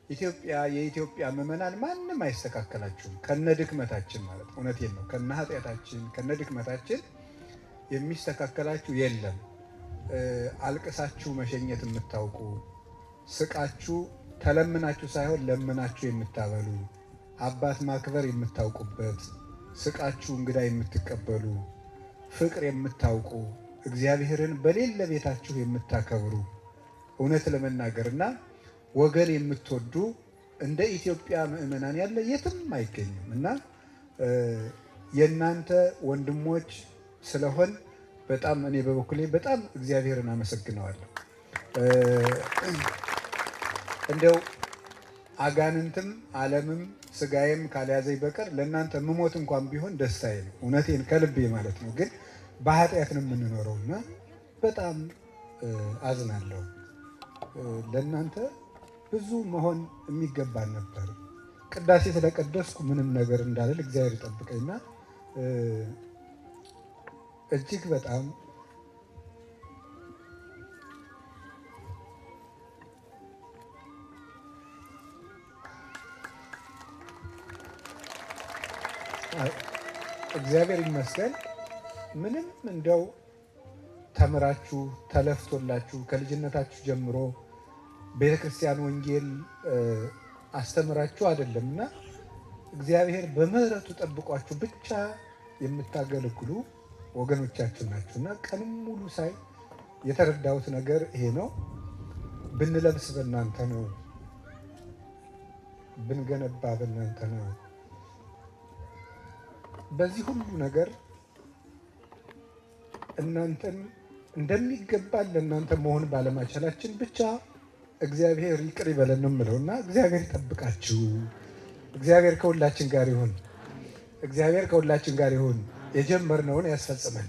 የኢትዮጵያ ምዕመናን ማንም አይስተካከላችሁም ከነ ድክመታችን ማለት እውነቴን ነው። ከነ ኃጢአታችን ከነ ድክመታችን የሚስተካከላችሁ የለም። አልቅሳችሁ መሸኘት የምታውቁ፣ ስቃችሁ ተለምናችሁ ሳይሆን ለምናችሁ የምታበሉ፣ አባት ማክበር የምታውቁበት፣ ስቃችሁ እንግዳ የምትቀበሉ፣ ፍቅር የምታውቁ፣ እግዚአብሔርን በሌለ ቤታችሁ የምታከብሩ፣ እውነት ለመናገርና ወገን የምትወዱ እንደ ኢትዮጵያ ምዕመናን ያለ የትም አይገኝም እና የእናንተ ወንድሞች ስለሆን በጣም እኔ በበኩሌ በጣም እግዚአብሔርን አመሰግነዋለሁ። እንደው አጋንንትም ዓለምም ስጋዬም ካልያዘኝ በቀር ለእናንተ ምሞት እንኳን ቢሆን ደስታዬ ነው። እውነቴን ከልቤ ማለት ነው። ግን በኃጢአት ነው የምንኖረውና በጣም አዝናለሁ። ለእናንተ ብዙ መሆን የሚገባን ነበር። ቅዳሴ ስለቀደስኩ ምንም ነገር እንዳልል እግዚአብሔር ይጠብቀኝና እጅግ በጣም እግዚአብሔር ይመስገን። ምንም እንደው ተምራችሁ ተለፍቶላችሁ ከልጅነታችሁ ጀምሮ ቤተክርስቲያን ወንጌል አስተምራችሁ አይደለምና እግዚአብሔር በምህረቱ ጠብቋችሁ ብቻ የምታገለግሉ ወገኖቻችን ናችሁና ቀንም ሙሉ ሳይ የተረዳሁት ነገር ይሄ ነው። ብንለብስ በእናንተ ነው፣ ብንገነባ በእናንተ ነው። በዚህ ሁሉ ነገር እናንተን እንደሚገባ ለእናንተ መሆን ባለማቻላችን ብቻ እግዚአብሔር ይቅር ይበለን ነው የምለውና እግዚአብሔር ይጠብቃችሁ። እግዚአብሔር ከሁላችን ጋር ይሁን። እግዚአብሔር ከሁላችን ጋር ይሁን። የጀመርነውን ያስፈጽመን።